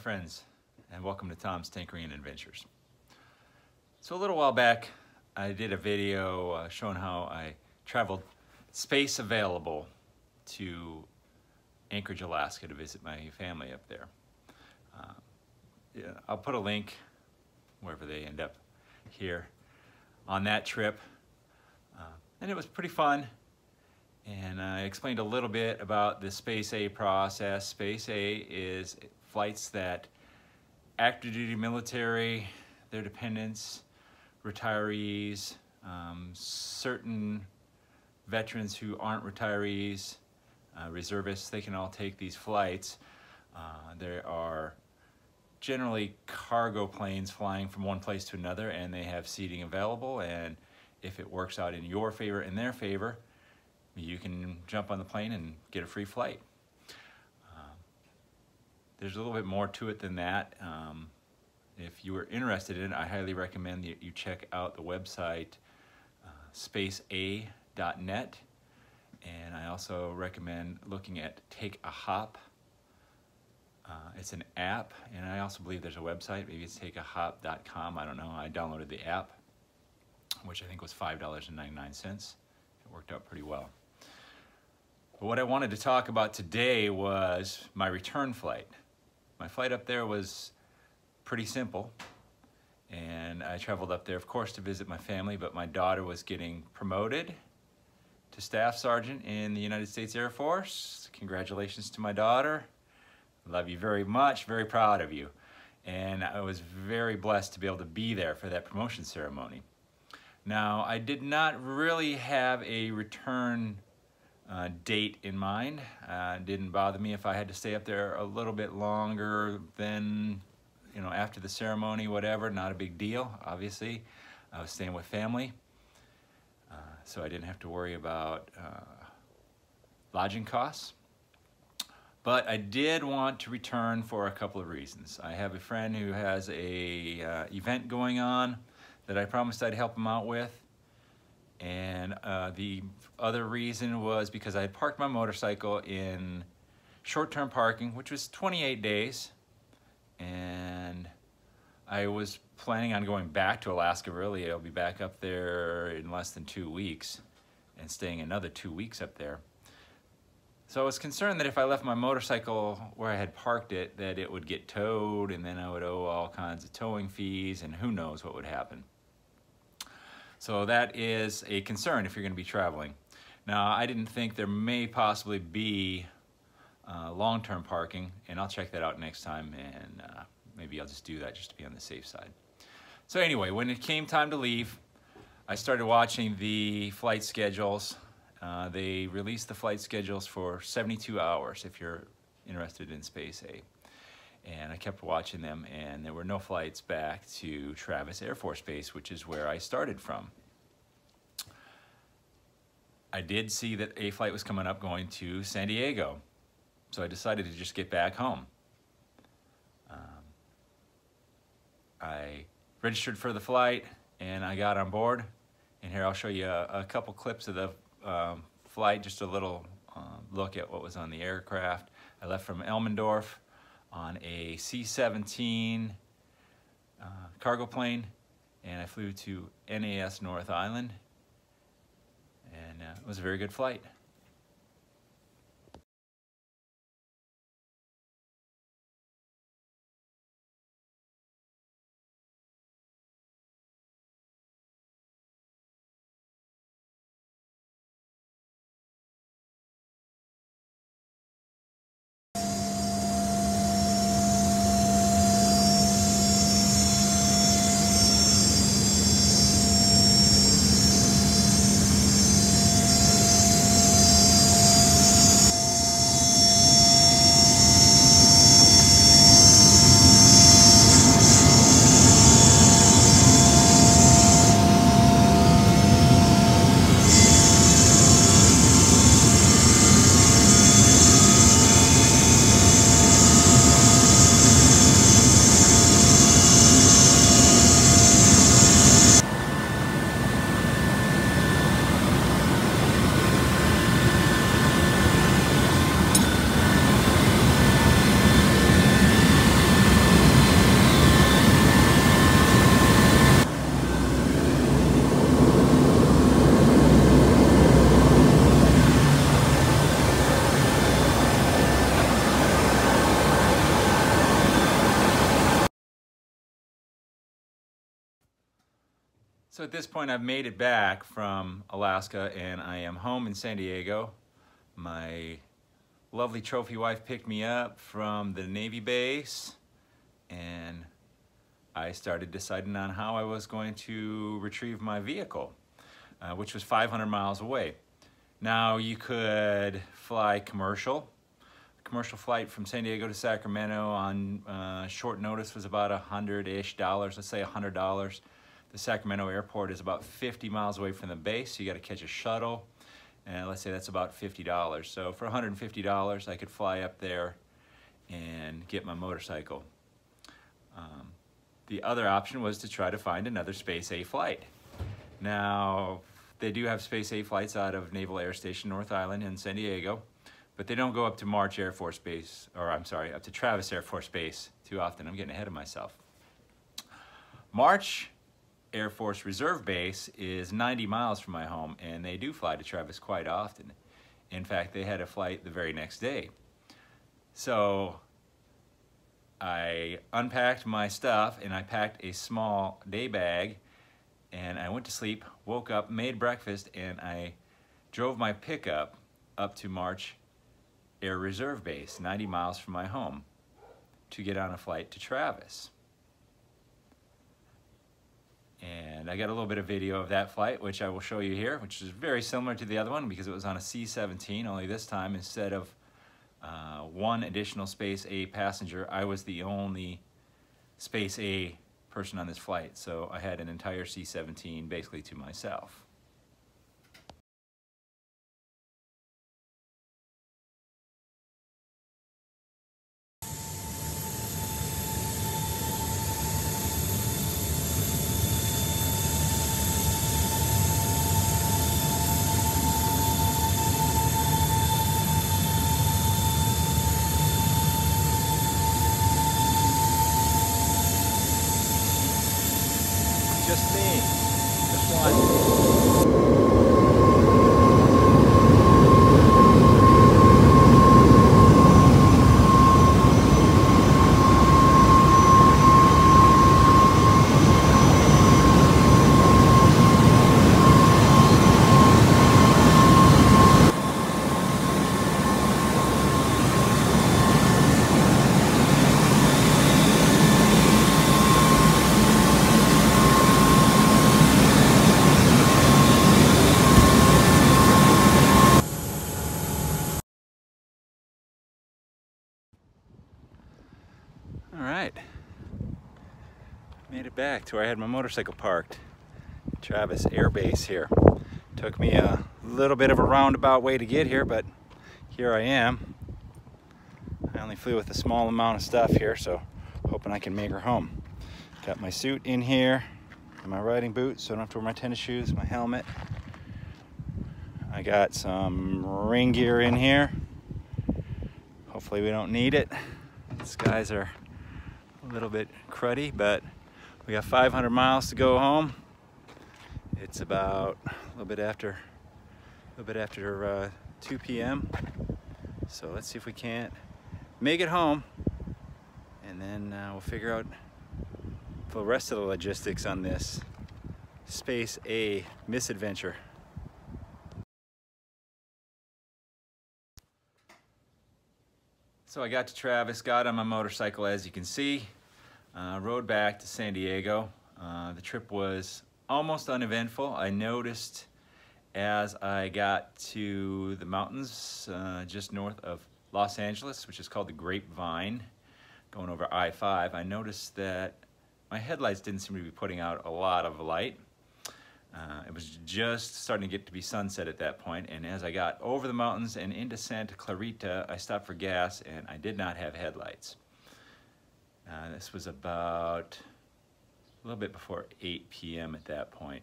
friends, and welcome to Tom's Tinkering and Adventures. So a little while back I did a video showing how I traveled space available to Anchorage, Alaska to visit my family up there. I'll put a link wherever they end up here on that trip, and it was pretty fun. And I explained a little bit about the Space A process. Space A is flights that active duty military, their dependents, retirees, certain veterans who aren't retirees, reservists, they can all take these flights. There are generally cargo planes flying from one place to another, and they have seating available, and if it works out in your favor and their favor, you can jump on the plane and get a free flight. There's a little bit more to it than that. If you are interested in it, I highly recommend that you check out the website spacea.net, and I also recommend looking at Take a Hop. It's an app, and I also believe there's a website. Maybe it's takeahop.com. I don't know. I downloaded the app, which I think was $5.99. It worked out pretty well. But what I wanted to talk about today was my return flight. My flight up there was pretty simple, and I traveled up there, of course, to visit my family, but my daughter was getting promoted to Staff Sergeant in the United States Air Force. Congratulations to my daughter. Love you very much, very proud of you. And I was very blessed to be able to be there for that promotion ceremony. Now, I did not really have a return date in mind. It didn't bother me if I had to stay up there a little bit longer than, after the ceremony, whatever, not a big deal, obviously. I was staying with family, so I didn't have to worry about lodging costs. But I did want to return for a couple of reasons. I have a friend who has a event going on that I promised I'd help him out with. And the other reason was because I had parked my motorcycle in short-term parking, which was 28 days. And I was planning on going back to Alaska, really. I'll be back up there in less than 2 weeks and staying another 2 weeks up there. So I was concerned that if I left my motorcycle where I had parked it, that it would get towed, and then I would owe all kinds of towing fees, and who knows what would happen. So that is a concern if you're going to be traveling. Now, I didn't think there may possibly be long-term parking, and I'll check that out next time, and maybe I'll just do that just to be on the safe side. So anyway, when it came time to leave, I started watching the flight schedules. They released the flight schedules for 72 hours if you're interested in Space A. And I kept watching them, and there were no flights back to Travis Air Force Base, which is where I started from. I did see that a flight was coming up going to San Diego, so I decided to just get back home. I registered for the flight, and I got on board. And here I'll show you a couple clips of the flight, just a little look at what was on the aircraft. I left from Elmendorf on a C-17 cargo plane, and I flew to NAS North Island, and it was a very good flight. So at this point I've made it back from Alaska and I am home in San Diego. My lovely trophy wife picked me up from the Navy base and I started deciding on how I was going to retrieve my vehicle, which was 500 miles away. Now you could fly commercial. Commercial flight from San Diego to Sacramento on short notice was about $100-ish, let's say $100. The Sacramento airport is about 50 miles away from the base, so you got to catch a shuttle, and let's say that's about $50. So for $150, I could fly up there and get my motorcycle. The other option was to try to find another Space A flight. Now, they do have Space A flights out of Naval Air Station North Island in San Diego, but they don't go up to March Air Force Base, or I'm sorry, up to Travis Air Force Base too often. I'm getting ahead of myself. March Air Force Reserve Base is 90 miles from my home, and they do fly to Travis quite often. In fact, they had a flight the very next day. So I unpacked my stuff and I packed a small day bag and I went to sleep, woke up, made breakfast, and I drove my pickup up to March Air Reserve Base, 90 miles from my home, to get on a flight to Travis. And I got a little bit of video of that flight, which I will show you here, which is very similar to the other one because it was on a C-17, only this time instead of one additional Space A passenger, I was the only Space A person on this flight. So I had an entire C-17 basically to myself. Just me, just one. All right, made it back to where I had my motorcycle parked. Travis Air Base here. Took me a little bit of a roundabout way to get here, but here I am. I only flew with a small amount of stuff here, so hoping I can make her home. Got my suit in here and my riding boots, so I don't have to wear my tennis shoes, my helmet. I got some rain gear in here. Hopefully we don't need it. The skies are a little bit cruddy, but we got 500 miles to go home. It's about a little bit after 2 p.m. So let's see if we can't make it home, and then we'll figure out the rest of the logistics on this Space A misadventure. So I got to Travis, got on my motorcycle, as you can see, rode back to San Diego. The trip was almost uneventful. I noticed as I got to the mountains just north of Los Angeles, which is called the Grapevine, going over I-5, I noticed that my headlights didn't seem to be putting out a lot of light. It was just starting to get to be sunset at that point, and as I got over the mountains and into Santa Clarita, I stopped for gas and I did not have headlights. This was about a little bit before 8 p.m. at that point.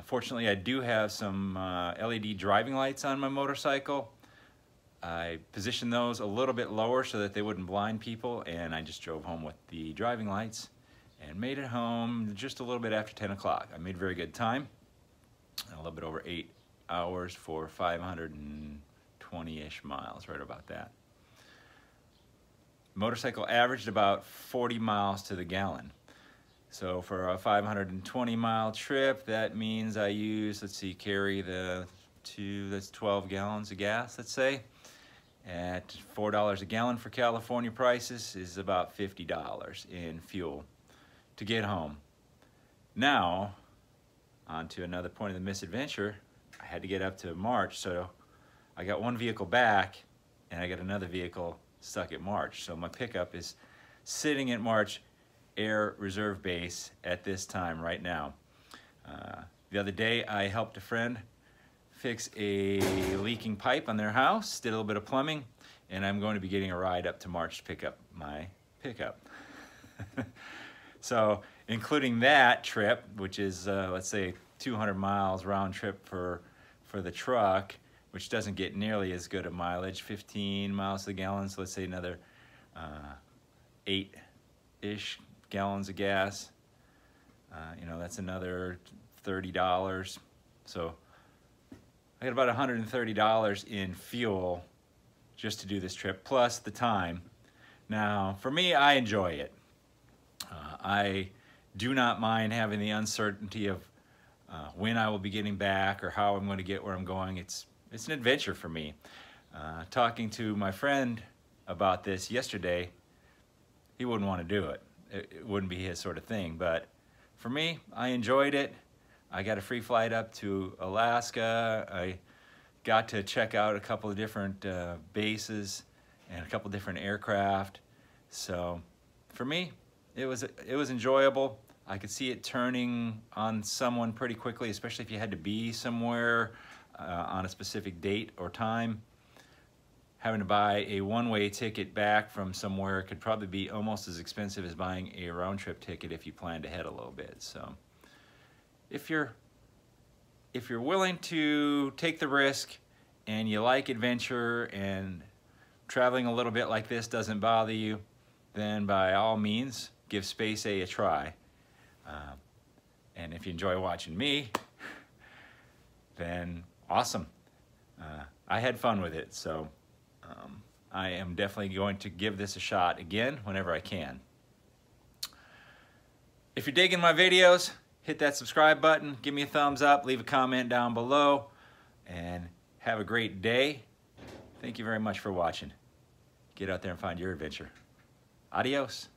Fortunately, I do have some LED driving lights on my motorcycle. I positioned those a little bit lower so that they wouldn't blind people, and I just drove home with the driving lights and made it home just a little bit after 10 o'clock. I made very good time, a little bit over 8 hours for 520-ish miles, right about that. Motorcycle averaged about 40 miles to the gallon. So for a 520-mile trip, that means I use, let's see, carry that's 12 gallons of gas, let's say. At $4 a gallon for California prices is about $50 in fuel to get home. Now, on to another point of the misadventure. I had to get up to March, so I got one vehicle back and I got another vehicle stuck at March. So my pickup is sitting at March Air Reserve Base at this time right now. The other day I helped a friend fix a leaking pipe on their house, did a little bit of plumbing, and I'm going to be getting a ride up to March to pick up my pickup. So including that trip, which is let's say 200 miles round trip for the truck, which doesn't get nearly as good a mileage, 15 miles to the gallon, so let's say another 8-ish gallons of gas. You know, that's another $30. So I got about $130 in fuel just to do this trip, plus the time. Now, for me, I enjoy it. I do not mind having the uncertainty of when I will be getting back or how I'm going to get where I'm going. It's an adventure for me. Talking to my friend about this yesterday, he wouldn't want to do it. It wouldn't be his sort of thing, but for me, I enjoyed it. I got a free flight up to Alaska. I got to check out a couple of different bases and a couple different aircraft. So for me, it was enjoyable. I could see it turning on someone pretty quickly, especially if you had to be somewhere on a specific date or time. Having to buy a one-way ticket back from somewhere could probably be almost as expensive as buying a round-trip ticket if you planned ahead a little bit. So if you're willing to take the risk and you like adventure and traveling a little bit like this doesn't bother you, then by all means, give Space A try. And if you enjoy watching me, then awesome. I had fun with it, so I am definitely going to give this a shot again whenever I can. If you're digging my videos, hit that subscribe button, give me a thumbs up, leave a comment down below, and have a great day. Thank you very much for watching. Get out there and find your adventure. Adios.